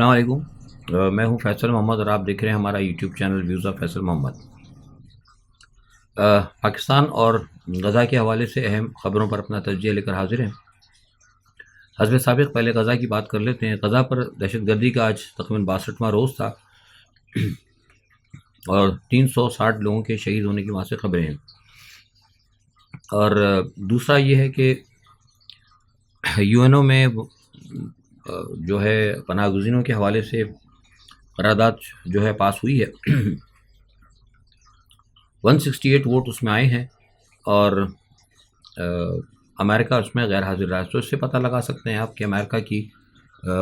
السلام علیکم، میں ہوں فیصل محمد اور آپ دیکھ رہے ہیں ہمارا YouTube channel views of Faisal Muhammad. Pakistan اور غزہ کے حوالے سے اہم خبروں پر اپنا تجزیہ لے کر حاضر ہیں۔ حسب سابق پہلے غزہ کی بات کر لیتے ہیں۔ غزہ پر دہشت گردی کا آج تقریباً 62واں روز تھا اور 360 لوگوں کے شہید ہونے کی وہاں سے خبریں ہیں۔ اور دوسرا یہ ہے کہ یو این او میں جو ہے پناہ گزینوں کے حوالے سے قرارداد جو ہے پاس ہوئی ہے 168 ووٹ اس میں آئے ہیں اور امریکہ اس میں غیر حاضر رہا ہے۔ تو اس سے پتہ لگا سکتے ہیں آپ کہ امریکہ کی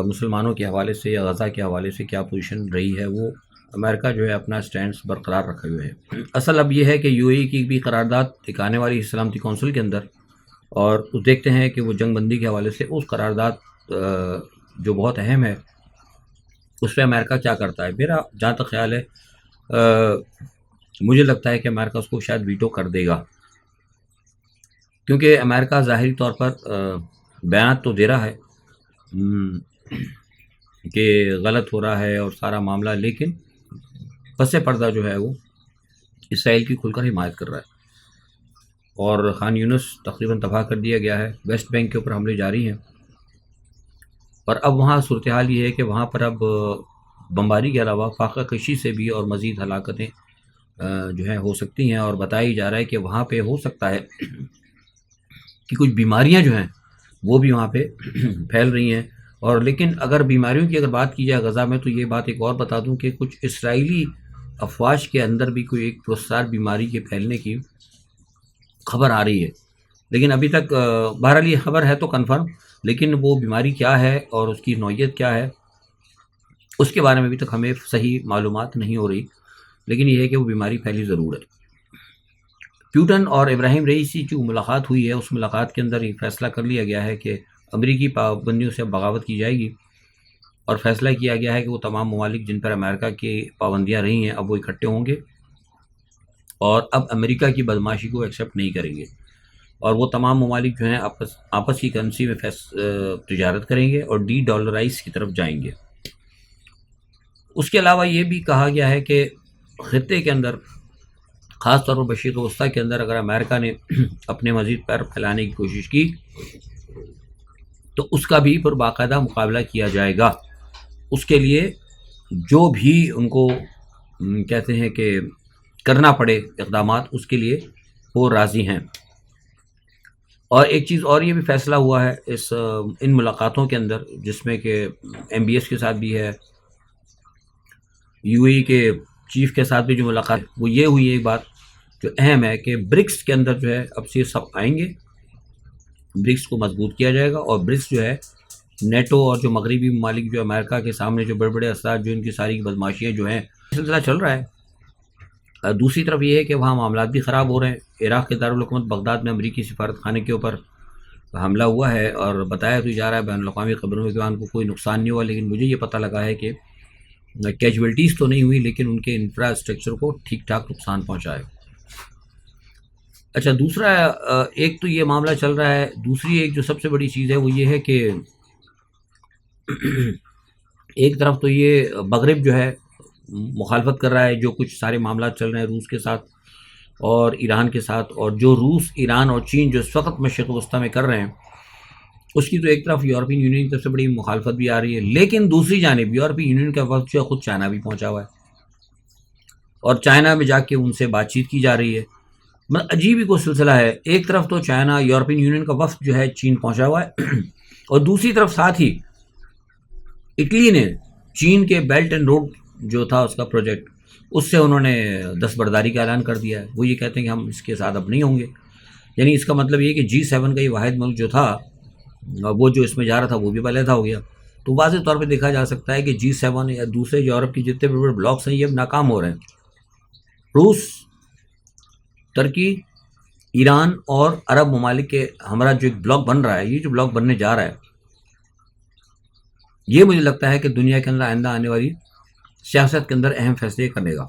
مسلمانوں کے حوالے سے یا غزہ کے حوالے سے کیا پوزیشن رہی ہے۔ وہ امریکہ جو ہے اپنا سٹینڈز برقرار رکھے ہوئے ہے۔ اصل اب یہ ہے کہ یو اے ای کی بھی قرارداد ایک آنے والی سلامتی کونسل کے اندر، اور دیکھتے ہیں کہ وہ جنگ بندی کے حوالے سے اس قرارداد جو بہت اہم ہے اس پہ امریکہ کیا کرتا ہے۔ میرا جہاں تک خیال ہے مجھے لگتا ہے کہ امریکہ اس کو شاید ویٹو کر دے گا، کیونکہ امریکہ ظاہری طور پر بیانات تو دے رہا ہے کہ غلط ہو رہا ہے اور سارا معاملہ، لیکن پس پردہ جو ہے وہ اسرائیل کی کھل کر حمایت کر رہا ہے۔ اور خان یونس تقریباً تباہ کر دیا گیا ہے، ویسٹ بینک کے اوپر حملے جاری ہیں، اور اب وہاں صورتحال یہ ہے کہ وہاں پر اب بمباری کے علاوہ فاقہ کشی سے بھی اور مزید ہلاکتیں جو ہیں ہو سکتی ہیں، اور بتایا جا رہا ہے کہ وہاں پہ ہو سکتا ہے کہ کچھ بیماریاں جو ہیں وہ بھی وہاں پہ پھیل رہی ہیں۔ اور لیکن اگر بیماریوں کی اگر بات کی جائے غزہ میں، تو یہ بات ایک اور بتا دوں کہ کچھ اسرائیلی افواج کے اندر بھی کوئی ایک پرستار بیماری کے پھیلنے کی خبر آ رہی ہے، لیکن ابھی تک بہرحال یہ خبر ہے تو کنفرم، لیکن وہ بیماری کیا ہے اور اس کی نوعیت کیا ہے اس کے بارے میں ابھی تک ہمیں صحیح معلومات نہیں ہو رہی، لیکن یہ ہے کہ وہ بیماری پھیلی ضرور ہے۔ پیوٹن اور ابراہیم رئیسی جو ملاقات ہوئی ہے، اس ملاقات کے اندر یہ فیصلہ کر لیا گیا ہے کہ امریکی پابندیوں سے بغاوت کی جائے گی، اور فیصلہ کیا گیا ہے کہ وہ تمام ممالک جن پر امریکہ کی پابندیاں رہی ہیں اب وہ اکٹھے ہوں گے اور اب امریکہ کی بدماشی کو ایکسیپٹ نہیں کریں گے، اور وہ تمام ممالک جو ہیں آپس کی کرنسی میں تجارت کریں گے اور ڈی ڈالرائز کی طرف جائیں گے۔ اس کے علاوہ یہ بھی کہا گیا ہے کہ خطے کے اندر خاص طور پر مشرق وسطیٰ کے اندر اگر امریکہ نے اپنے مزید پیر پھیلانے کی کوشش کی تو اس کا بھی پھر باقاعدہ مقابلہ کیا جائے گا۔ اس کے لیے جو بھی ان کو کہتے ہیں کہ کرنا پڑے اقدامات، اس کے لیے وہ راضی ہیں۔ اور ایک چیز اور یہ بھی فیصلہ ہوا ہے ان ملاقاتوں کے اندر، جس میں کہ ایم بی ایس کے ساتھ بھی ہے، یو اے کے چیف کے ساتھ بھی جو ملاقات وہ یہ ہوئی ہے، ایک بات جو اہم ہے کہ برکس کے اندر جو ہے اب سے سب آئیں گے، برکس کو مضبوط کیا جائے گا، اور برکس جو ہے نیٹو اور جو مغربی ممالک جو امریکہ کے سامنے جو بڑے بڑے اثرات جو ان کی ساری بدماشیاں جو ہیں سلسلہ چل رہا ہے۔ دوسری طرف یہ ہے کہ وہاں معاملات بھی خراب ہو رہے ہیں۔ عراق کے دارالحکومت بغداد میں امریکی سفارت خانے کے اوپر حملہ ہوا ہے، اور بتایا تو جا رہا ہے بین الاقوامی خبروں کے دوران کو کوئی نقصان نہیں ہوا، لیکن مجھے یہ پتہ لگا ہے کہ کیجویلٹیز تو نہیں ہوئی، لیکن ان کے انفراسٹرکچر کو ٹھیک ٹھاک نقصان پہنچا ہے۔ اچھا، دوسرا ایک تو یہ معاملہ چل رہا ہے، دوسری ایک جو سب سے بڑی چیز ہے وہ یہ ہے کہ ایک طرف تو یہ مغرب جو ہے مخالفت کر رہا ہے، جو کچھ سارے معاملات چل رہے ہیں روس کے ساتھ اور ایران کے ساتھ، اور جو روس، ایران اور چین جو اس وقت مشرق وسطیٰ میں کر رہے ہیں اس کی تو ایک طرف یورپین یونین کی طرف سے بڑی مخالفت بھی آ رہی ہے، لیکن دوسری جانب یورپین یونین کا وقت جو ہے خود چائنا بھی پہنچا ہوا ہے، اور چائنا میں جا کے ان سے بات چیت کی جا رہی ہے۔ عجیب ہی کوئی سلسلہ ہے، ایک طرف تو چائنا، یورپین یونین کا وفد جو ہے چین پہنچا ہوا ہے، اور دوسری طرف ساتھ ہی اٹلی نے چین کے بیلٹ اینڈ روڈ جو تھا اس کا پروجیکٹ، اس سے انہوں نے دستبرداری کا اعلان کر دیا ہے۔ وہ یہ کہتے ہیں کہ ہم اس کے ساتھ اب نہیں ہوں گے، یعنی اس کا مطلب یہ کہ G7 کا یہ واحد ملک جو تھا وہ جو اس میں جا رہا تھا وہ بھی علیحدہ ہو گیا۔ تو واضح طور پہ دیکھا جا سکتا ہے کہ G7 یا دوسرے یورپ کی جتنے بڑے بڑے بلاکس ہیں یہ اب ناکام ہو رہے ہیں۔ روس، ترکی، ایران اور عرب ممالک کے ہمارا جو ایک بلاک بن رہا ہے، یہ جو بلاک بننے جا رہا ہے، یہ مجھے لگتا ہے کہ دنیا کے اندر آئندہ آنے والی سیاست کے اندر اہم فیصلے کرنے گا۔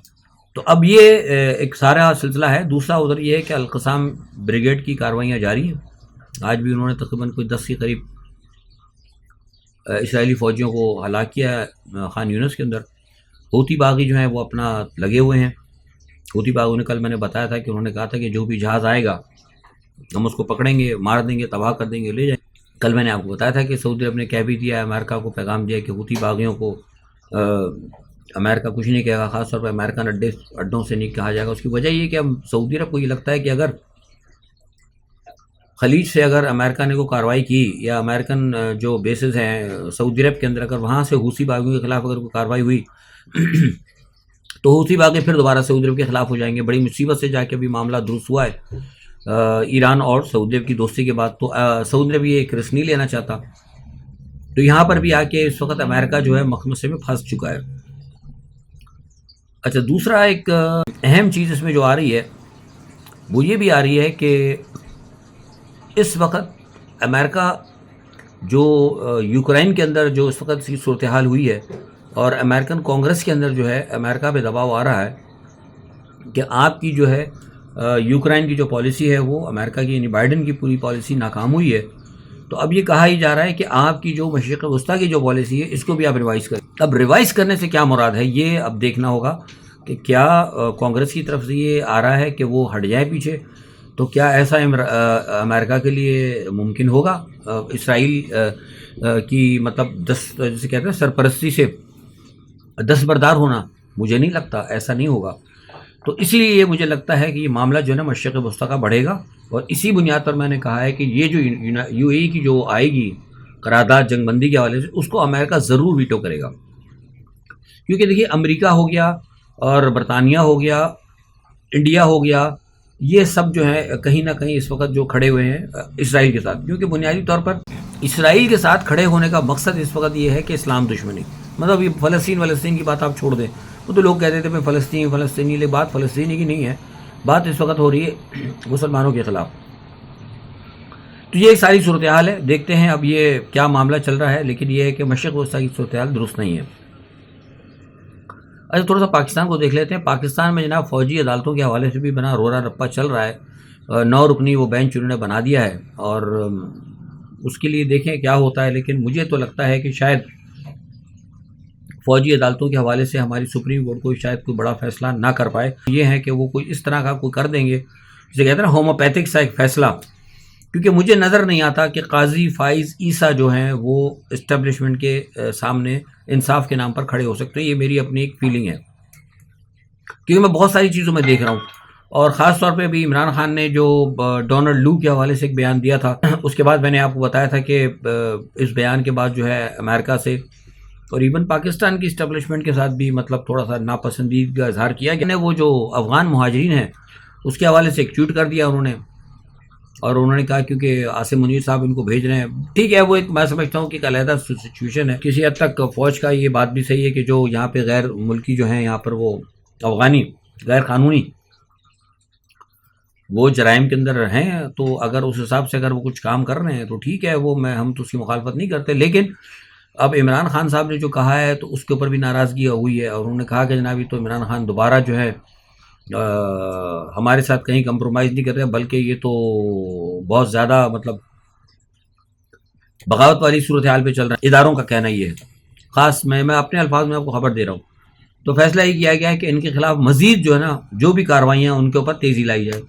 تو اب یہ ایک سارا سلسلہ ہے۔ دوسرا ادھر یہ ہے کہ القسام بریگیڈ کی کارروائیاں جاری ہیں، آج بھی انہوں نے تقریباً کوئی 10 کے قریب اسرائیلی فوجیوں کو ہلاک کیا ہے خان یونس کے اندر۔ حوثی باغی جو ہیں وہ اپنا لگے ہوئے ہیں۔ حوثی باغیوں نے کل میں نے بتایا تھا کہ انہوں نے کہا تھا کہ جو بھی جہاز آئے گا ہم اس کو پکڑیں گے، مار دیں گے، تباہ کر دیں گے، لے جائیں۔ کل میں نے آپ کو بتایا تھا کہ سعودی عرب نے کہہ بھی دیا ہے، امریکہ کو پیغام دیا کہ حوثی باغیوں کو امریکہ کچھ نہیں کہے گا، خاص طور پہ امریکن اڈوں سے نہیں کہا جائے گا۔ اس کی وجہ یہ کہ اب سعودی عرب کو یہ لگتا ہے کہ اگر خلیج سے اگر امریکہ نے کو کارروائی کی یا امریکن جو بیسز ہیں سعودی عرب کے اندر، اگر وہاں سے حوثی باغیوں کے خلاف اگر کوئی کارروائی ہوئی تو حوثی باغی پھر دوبارہ سعودی عرب کے خلاف ہو جائیں گے۔ بڑی مصیبت سے جا کے ابھی معاملہ درست ہوا ہے ایران اور سعودی عرب کی دوستی کے بعد۔ تو سعودی عرب یہ ایک رسک نہیں لینا چاہتا، تو یہاں پر بھی آ کے اس وقت امریکہ جو ہے مخمصے میں پھنس چکا ہے۔ اچھا، دوسرا ایک اہم چیز اس میں جو آ رہی ہے وہ یہ بھی آ رہی ہے کہ اس وقت امریکہ جو یوکرائن کے اندر جو اس وقت صورتحال ہوئی ہے، اور امریکن کانگریس کے اندر جو ہے امریکہ پہ دباؤ آ رہا ہے کہ آپ کی جو ہے یوکرائن کی جو پالیسی ہے وہ امریکہ کی یعنی بائیڈن کی پوری پالیسی ناکام ہوئی ہے۔ تو اب یہ کہا ہی جا رہا ہے کہ آپ کی جو مشرق وسطیٰ کی جو پالیسی ہے اس کو بھی آپ ریوائز کریں۔ اب ریوائز کرنے سے کیا مراد ہے یہ اب دیکھنا ہوگا کہ کیا کانگریس کی طرف سے یہ آ رہا ہے کہ وہ ہٹ جائے پیچھے، تو کیا ایسا امریکہ کے لیے ممکن ہوگا اسرائیل کی مطلب جسے کہتے ہیں سرپرستی سے دستبردار ہونا؟ مجھے نہیں لگتا، ایسا نہیں ہوگا۔ تو اسی لیے یہ مجھے لگتا ہے کہ یہ معاملہ جو ہے نا مشرق وسطیٰ کا بڑھے گا، اور اسی بنیاد پر میں نے کہا ہے کہ یہ جو یو اے ای کی جو آئے گی قرارداد جنگ بندی کے حوالے سے، اس کو امریکہ ضرور ویٹو کرے گا، کیونکہ دیکھیے امریکہ ہو گیا اور برطانیہ ہو گیا، انڈیا ہو گیا، یہ سب جو ہے کہیں نہ کہیں اس وقت جو کھڑے ہوئے ہیں اسرائیل کے ساتھ، کیونکہ بنیادی طور پر اسرائیل کے ساتھ کھڑے ہونے کا مقصد اس وقت یہ ہے کہ اسلام دشمنی، مطلب یہ فلسطین کی بات آپ چھوڑ دیں، وہ تو لوگ کہتے تھے فلسطینی لے، بات فلسطینی کی نہیں ہے، بات اس وقت ہو رہی ہے مسلمانوں کے خلاف۔ تو یہ ایک ساری صورتحال ہے، دیکھتے ہیں اب یہ کیا معاملہ چل رہا ہے، لیکن یہ ہے کہ مشرق وسطیٰ کی صورتحال درست نہیں ہے۔ اچھا، تھوڑا سا پاکستان کو دیکھ لیتے ہیں۔ پاکستان میں جناب فوجی عدالتوں کے حوالے سے بھی بنا رورا رپا چل رہا ہے، 9 رکنی وہ بینچ انہوں نے بنا دیا ہے، اور اس کے لیے دیکھیں کیا ہوتا ہے، لیکن مجھے تو لگتا ہے کہ شاید فوجی عدالتوں کے حوالے سے ہماری سپریم کورٹ کو شاید کوئی بڑا فیصلہ نہ کر پائے۔ یہ ہے کہ وہ کوئی اس طرح کا کوئی کر دیں گے جسے کہتے ہیں نا ہوموپیتھک سا ایک فیصلہ، کیونکہ مجھے نظر نہیں آتا کہ قاضی فائز عیسیٰ جو ہیں وہ اسٹیبلشمنٹ کے سامنے انصاف کے نام پر کھڑے ہو سکتے ہیں۔ یہ میری اپنی ایک فیلنگ ہے، کیونکہ میں بہت ساری چیزوں میں دیکھ رہا ہوں، اور خاص طور پہ بھی عمران خان نے جو ڈونلڈ لو کے حوالے سے ایک بیان دیا تھا، اس کے بعد میں نے آپ کو بتایا تھا کہ اس بیان کے بعد جو ہے امریکہ سے اور ایون پاکستان کی اسٹیبلشمنٹ کے ساتھ بھی مطلب تھوڑا سا ناپسندیدگی کا اظہار کیا گیا۔ وہ جو افغان مہاجرین ہیں اس کے حوالے سے ایک ٹویٹ کر دیا انہوں نے، اور انہوں نے کہا کیونکہ عاصم منیر صاحب ان کو بھیج رہے ہیں، ٹھیک ہے، وہ ایک میں سمجھتا ہوں کہ ایک علیحدہ سچویشن ہے، کسی حد تک فوج کا یہ بات بھی صحیح ہے کہ جو یہاں پہ غیر ملکی جو ہیں یہاں پر وہ افغانی غیر قانونی وہ جرائم کے اندر ہیں، تو اگر اس حساب سے اگر وہ کچھ کام کر رہے ہیں تو ٹھیک ہے، وہ ہم تو اس کی مخالفت نہیں کرتے، لیکن اب عمران خان صاحب نے جو کہا ہے تو اس کے اوپر بھی ناراضگی ہوئی ہے، اور انہوں نے کہا کہ جناب تو عمران خان دوبارہ جو ہے ہمارے ساتھ کہیں کمپرومائز نہیں کر رہے، بلکہ یہ تو بہت زیادہ مطلب بغاوت والی صورتحال پہ چل رہا ہے، اداروں کا کہنا یہ ہے، خاص میں اپنے الفاظ میں آپ کو خبر دے رہا ہوں۔ تو فیصلہ یہ کیا گیا ہے کہ ان کے خلاف مزید جو ہے نا جو بھی کارروائیاں ان کے اوپر تیزی لائی جائے۔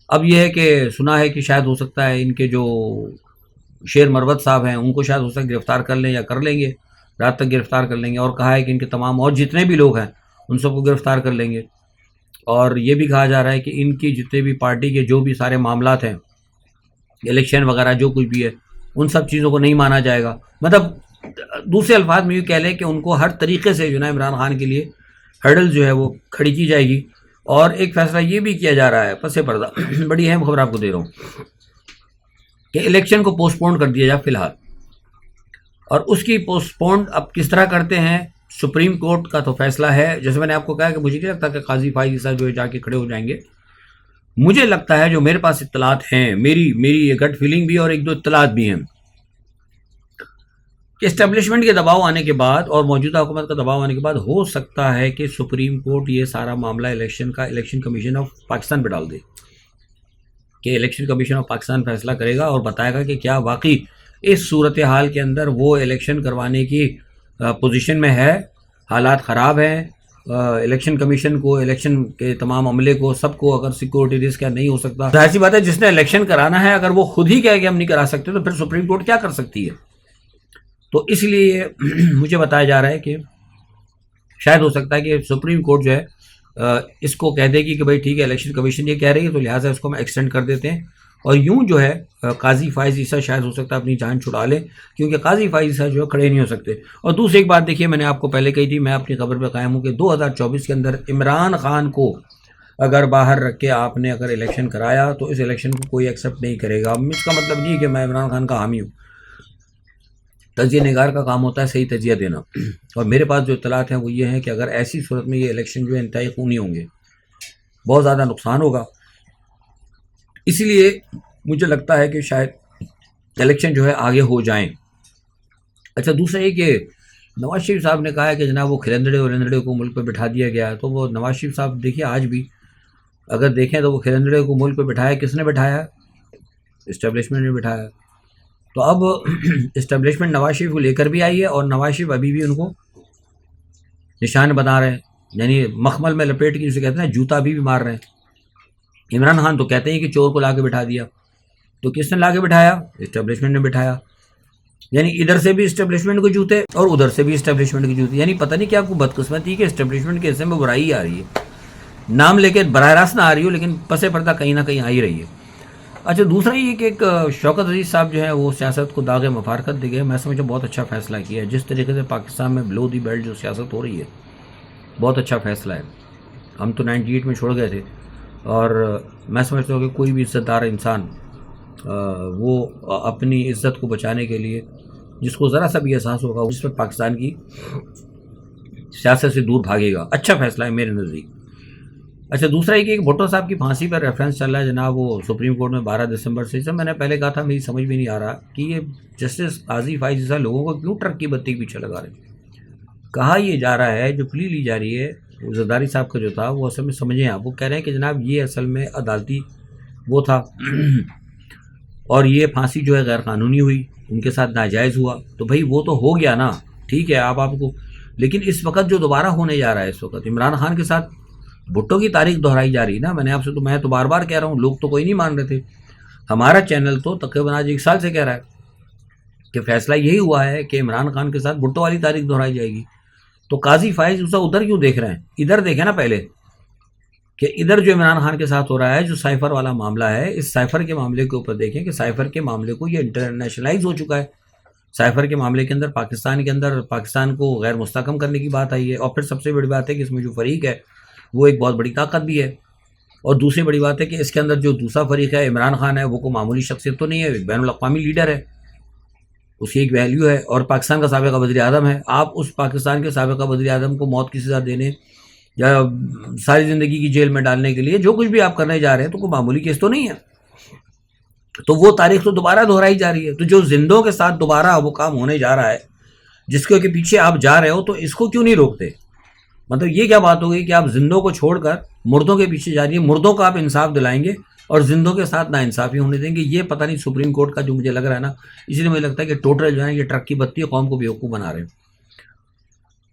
اب یہ ہے کہ سنا ہے کہ شاید ہو سکتا ہے ان کے جو شیر مروت صاحب ہیں ان کو شاید ہو سکتا ہے گرفتار کر لیں یا کر لیں گے، رات تک گرفتار کر لیں گے، اور کہا ہے کہ ان کے تمام اور جتنے بھی لوگ ہیں ان سب کو گرفتار کر لیں گے، اور یہ بھی کہا جا رہا ہے کہ ان کی جتنے بھی پارٹی کے جو بھی سارے معاملات ہیں، الیکشن وغیرہ جو کچھ بھی ہے، ان سب چیزوں کو نہیں مانا جائے گا۔ مطلب دوسرے الفاظ میں یہ کہہ لیں کہ ان کو ہر طریقے سے جو نا عمران خان کے لیے ہرڈل جو ہے وہ کھڑی کی جائے گی۔ اور ایک فیصلہ یہ بھی کیا جا رہا ہے پس پردہ، بڑی اہم خبر آپ کو دے رہا ہوں، کہ الیکشن کو پوسٹ پون کر دیا جائے فی الحال، اور اس کی پوسٹ پون اب کس طرح کرتے ہیں سپریم کورٹ کا تو فیصلہ ہے۔ جیسے میں نے آپ کو کہا کہ مجھے نہیں لگتا کہ قاضی فائز عیسیٰ جو ہے جا کے کھڑے ہو جائیں گے، مجھے لگتا ہے جو میرے پاس اطلاعات ہیں، میری یہ گٹ فیلنگ بھی اور ایک دو اطلاعات بھی ہیں، کہ اسٹیبلشمنٹ کے دباؤ آنے کے بعد اور موجودہ حکومت کا دباؤ آنے کے بعد ہو سکتا ہے کہ سپریم کورٹ یہ سارا معاملہ الیکشن کمیشن آف پاکستان پہ ڈال دے، کہ الیکشن کمیشن آف پاکستان فیصلہ کرے گا اور بتائے گا کہ کیا واقعی اس صورتحال کے اندر وہ الیکشن کروانے کی پوزیشن میں ہے. حالات خراب ہیں. الیکشن کمیشن کو, الیکشن کے تمام عملے کو, سب کو اگر سیکورٹی رسک نہیں ہو سکتا, ظاہر سی بات ہے جس نے الیکشن کرانا ہے اگر وہ خود ہی کہے کہ ہم نہیں کرا سکتے تو پھر سپریم کورٹ کیا کر سکتی ہے. تو اس لیے مجھے بتایا جا رہا ہے کہ شاید ہو سکتا ہے کہ سپریم کورٹ جو ہے اس کو کہہ دے گی کہ بھائی ٹھیک ہے الیکشن کمیشن یہ کہہ رہی ہے تو لہٰذا اس کو ہم ایکسٹینڈ کر دیتے ہیں, اور یوں جو ہے قاضی فائز عیسیٰ شاید ہو سکتا ہے اپنی جان چھڑا لے, کیونکہ قاضی فائز عیسیٰ جو ہے کھڑے نہیں ہو سکتے. اور دوسری ایک بات دیکھیے, میں نے آپ کو پہلے کہی تھی, میں اپنی خبر پہ قائم ہوں کہ 2024 کے اندر عمران خان کو اگر باہر رکھ کے آپ نے اگر الیکشن کرایا تو اس الیکشن کو کوئی ایکسیپٹ نہیں کرے گا. اس کا مطلب نہیں ہے کہ میں عمران خان کا حامی ہوں. تجزیہ نگار کا کام ہوتا ہے صحیح تجزیہ دینا, اور میرے پاس جو اطلاعات ہیں وہ یہ ہیں کہ اگر ایسی صورت میں یہ الیکشن جو ہے انتہائی خونی ہوں گے, بہت زیادہ نقصان ہوگا. اسی لیے مجھے لگتا ہے کہ شاید الیکشن جو ہے آگے ہو جائیں. اچھا, دوسرا یہ کہ نواز شریف صاحب نے کہا ہے کہ جناب وہ کھلندڑے ولندڑے کو ملک پہ بٹھا دیا گیا ہے. تو وہ نواز شریف صاحب دیکھیے آج بھی اگر دیکھیں تو وہ کھلندڑے کو ملک پہ بٹھایا, کس نے بٹھایا؟ اسٹیبلشمنٹ نے بٹھایا. تو اب اسٹیبلشمنٹ نواز شریف کو لے کر بھی آئی ہے, اور نواز شریف ابھی بھی ان کو نشان بنا رہے ہیں, یعنی مخمل میں لپیٹ کے جسے کہتے ہیں جوتا بھی مار رہے ہیں. عمران خان تو کہتے ہیں کہ چور کو لا کے بٹھا دیا, تو کس نے لا کے بٹھایا؟ اسٹیبلشمنٹ نے بٹھایا. یعنی ادھر سے بھی اسٹیبلشمنٹ کے جوتے اور ادھر سے بھی اسٹیبلشمنٹ کے جوتے. یعنی پتہ نہیں کیا کوئی بدقسمتی کہ اسٹیبلشمنٹ کے حصے میں برائی آ رہی ہے, نام لے کے براہ راست نہ آ رہی ہو لیکن پس پردہ کہیں نہ کہیں آ ہی رہی ہے. اچھا, دوسرا یہ کہ ایک شوکت عزیز صاحب جو ہے وہ سیاست کو داغ مفارقت دے گئے. میں سمجھا بہت اچھا فیصلہ کیا ہے. جس طریقے سے پاکستان میں بلو دی بیلٹ جو سیاست ہو رہی ہے, بہت اچھا فیصلہ ہے. ہم تو 98 میں چھوڑ گئے تھے, اور میں سمجھتا ہوں کہ کوئی بھی عزت دار انسان وہ اپنی عزت کو بچانے کے لیے جس کو ذرا سا بھی احساس ہوگا اس پر پاکستان کی سیاست سے دور بھاگے گا. اچھا فیصلہ ہے میرے نزدیک. اچھا, دوسرا یہ کہ بھٹو صاحب کی پھانسی پر ریفرنس چل رہا ہے جناب, وہ سپریم کورٹ میں 12 دسمبر سے. جب میں نے پہلے کہا تھا میری سمجھ میں نہیں آ رہا کہ یہ جسٹس قاضی فائز عیسیٰ لوگوں کو کیوں ٹرک کی بتی کے پیچھے لگا رہے ہیں. کہا یہ جا رہا ہے جو پلی لی جا رہی ہے, زرداری صاحب کا جو تھا وہ اصل میں سمجھیں آپ, وہ کہہ رہے ہیں کہ جناب یہ اصل میں عدالتی وہ تھا, اور یہ پھانسی جو ہے غیر قانونی ہوئی, ان کے ساتھ ناجائز ہوا. تو بھائی وہ تو ہو گیا نا, ٹھیک ہے آپ کو, لیکن اس وقت جو دوبارہ ہونے جا رہا ہے اس وقت عمران خان کے ساتھ بھٹو کی تاریخ دہرائی جا رہی ہے نا. میں تو بار بار کہہ رہا ہوں, لوگ تو کوئی نہیں مان رہے تھے. ہمارا چینل تو تقریباً آج 1 سال سے کہہ رہا ہے کہ فیصلہ یہی ہوا ہے کہ عمران خان کے ساتھ بھٹو والی تاریخ دہرائی جائے گی. تو قاضی فائز عیسیٰ ادھر کیوں دیکھ رہے ہیں؟ ادھر دیکھیں نا پہلے کہ ادھر جو عمران خان کے ساتھ ہو رہا ہے جو سائفر والا معاملہ ہے, اس سائفر کے معاملے کے اوپر دیکھیں کہ سائفر کے معاملے کو یہ انٹرنیشنلائز ہو چکا ہے. سائفر کے معاملے کے اندر پاکستان کو غیر مستحکم کرنے کی بات آئی ہے, اور پھر سب سے بڑی بات ہے کہ اس میں جو فریق ہے وہ ایک بہت بڑی طاقت بھی ہے. اور دوسری بڑی بات ہے کہ اس کے اندر جو دوسرا فریق ہے عمران خان ہے, وہ کوئی معمولی شخصیت تو نہیں ہے, ایک بین الاقوامی لیڈر ہے, اس کی ایک ویلیو ہے, اور پاکستان کا سابقہ وزیر اعظم ہے. آپ اس پاکستان کے سابقہ وزیر اعظم کو موت کی سزا دینے یا ساری زندگی کی جیل میں ڈالنے کے لیے جو کچھ بھی آپ کرنے جا رہے ہیں تو کوئی معمولی کیس تو نہیں ہے. تو وہ تاریخ تو دوبارہ دہرائی جا رہی ہے. تو جو زندوں کے ساتھ دوبارہ وہ کام ہونے جا رہا ہے جس کے پیچھے آپ جا رہے ہو, تو اس کو کیوں نہیں روکتے؟ مطلب یہ کیا بات ہو گئی کہ آپ زندوں کو چھوڑ کر مردوں کے پیچھے جا رہی ہیں, مردوں کو آپ انصاف دلائیں گے اور زندوں کے ساتھ نا انصافی ہونے دیں گے. یہ پتہ نہیں سپریم کورٹ کا جو مجھے لگ رہا ہے نا, اسی لیے مجھے لگتا ہے کہ ٹوٹل جو ہے یہ ٹرک کی بتی قوم کو بیوقوف بنا رہے ہیں.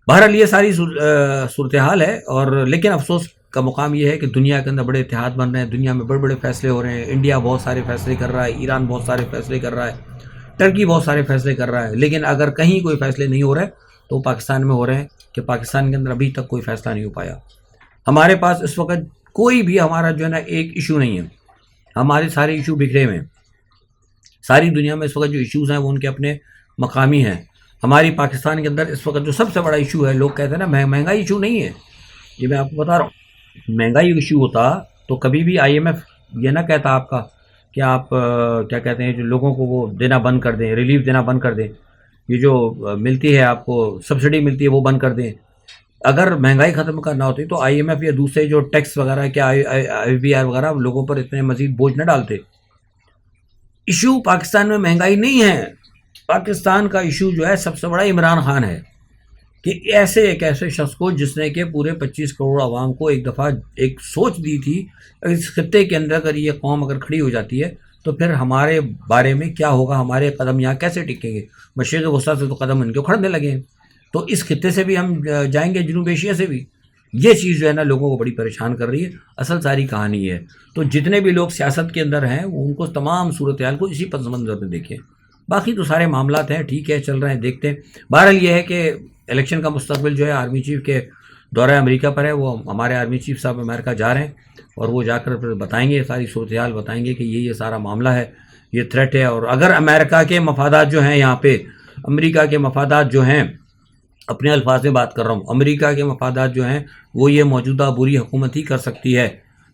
بہرحال یہ ساری صورتحال ہے, اور لیکن افسوس کا مقام یہ ہے کہ دنیا کے اندر بڑے اتحاد بن رہے ہیں, دنیا میں بڑے بڑے فیصلے ہو رہے ہیں. انڈیا بہت سارے فیصلے کر رہا ہے, ایران بہت سارے فیصلے کر رہا ہے, ٹرکی بہت سارے فیصلے کر رہا ہے. لیکن اگر کہیں کوئی فیصلے نہیں ہو رہے تو پاکستان میں ہو رہے ہیں کہ پاکستان کے اندر ابھی تک کوئی فیصلہ نہیں ہو پایا. ہمارے پاس اس وقت کوئی بھی ہمارا جو ہے نا ایک ایشو نہیں ہے, ہمارے سارے ایشو بکھرے ہوئے ہیں. ساری دنیا میں اس وقت جو ایشوز ہیں وہ ان کے اپنے مقامی ہیں. ہماری پاکستان کے اندر اس وقت جو سب سے بڑا ایشو ہے, لوگ کہتے ہیں نا مہنگائی ایشو نہیں ہے. یہ میں آپ کو بتا رہا ہوں, مہنگائی ایشو ہوتا تو کبھی بھی IMF یہ نہ کہتا آپ کا کہ آپ کیا کہتے ہیں جو لوگوں کو وہ دینا بند کر دیں, ریلیف دینا بند کر دیں, یہ جو ملتی ہے آپ کو سبسڈی ملتی ہے وہ بند کر دیں. اگر مہنگائی ختم کرنا ہوتی تو IMF یا دوسرے جو ٹیکس وغیرہ کیا IVR وغیرہ لوگوں پر اتنے مزید بوجھ نہ ڈالتے. ایشو پاکستان میں مہنگائی نہیں ہے, پاکستان کا ایشو جو ہے سب سے بڑا عمران خان ہے کہ ایک ایسے شخص کو جس نے کہ پورے 25 کروڑ عوام کو ایک دفعہ ایک سوچ دی تھی, اس خطے کے اندر اگر یہ قوم اگر کھڑی ہو جاتی ہے تو پھر ہمارے بارے میں کیا ہوگا، ہمارے قدم یہاں کیسے ٹکیں گے؟ مشرق وسطیٰ سے تو قدم ان کے اکھڑنے لگے ہیں، تو اس خطے سے بھی ہم جائیں گے، جنوب ایشیا سے بھی۔ یہ چیز جو ہے نا لوگوں کو بڑی پریشان کر رہی ہے، اصل ساری کہانی ہے۔ تو جتنے بھی لوگ سیاست کے اندر ہیں ان کو تمام صورتحال کو اسی پس منظر میں دیکھیں، باقی تو سارے معاملات ہیں ٹھیک ہے، چل رہے ہیں، دیکھتے ہیں۔ بہرحال یہ ہے کہ الیکشن کا مستقبل جو ہے آرمی چیف کے دورہ امریکہ پر ہے، وہ ہمارے آرمی چیف صاحب امریکہ جا رہے ہیں اور وہ جا کر پھر بتائیں گے، ساری صورتحال بتائیں گے کہ یہ سارا معاملہ ہے، یہ تھریٹ ہے۔ اور اگر امریکہ کے مفادات جو ہیں، یہاں پہ امریکہ کے مفادات جو ہیں، اپنے الفاظ میں بات کر رہا ہوں، امریکہ کے مفادات جو ہیں وہ یہ موجودہ بری حکومت ہی کر سکتی ہے۔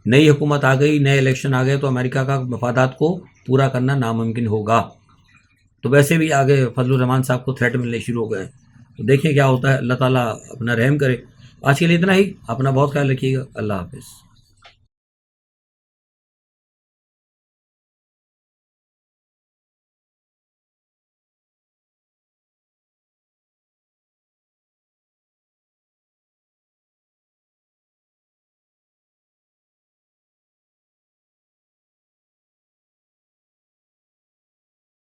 نئی حکومت آ گئی، نئے الیکشن آ گئے تو امریکہ کا مفادات کو پورا کرنا ناممکن ہوگا۔ تو ویسے بھی آگے فضل الرحمان صاحب کو تھریٹ ملنے شروع ہو گئے، تو دیکھیں کیا ہوتا ہے، اللہ تعالیٰ اپنا رحم کرے۔ آج کے لیے اتنا ہی، اپنا بہت خیال رکھیے گا، اللہ حافظ۔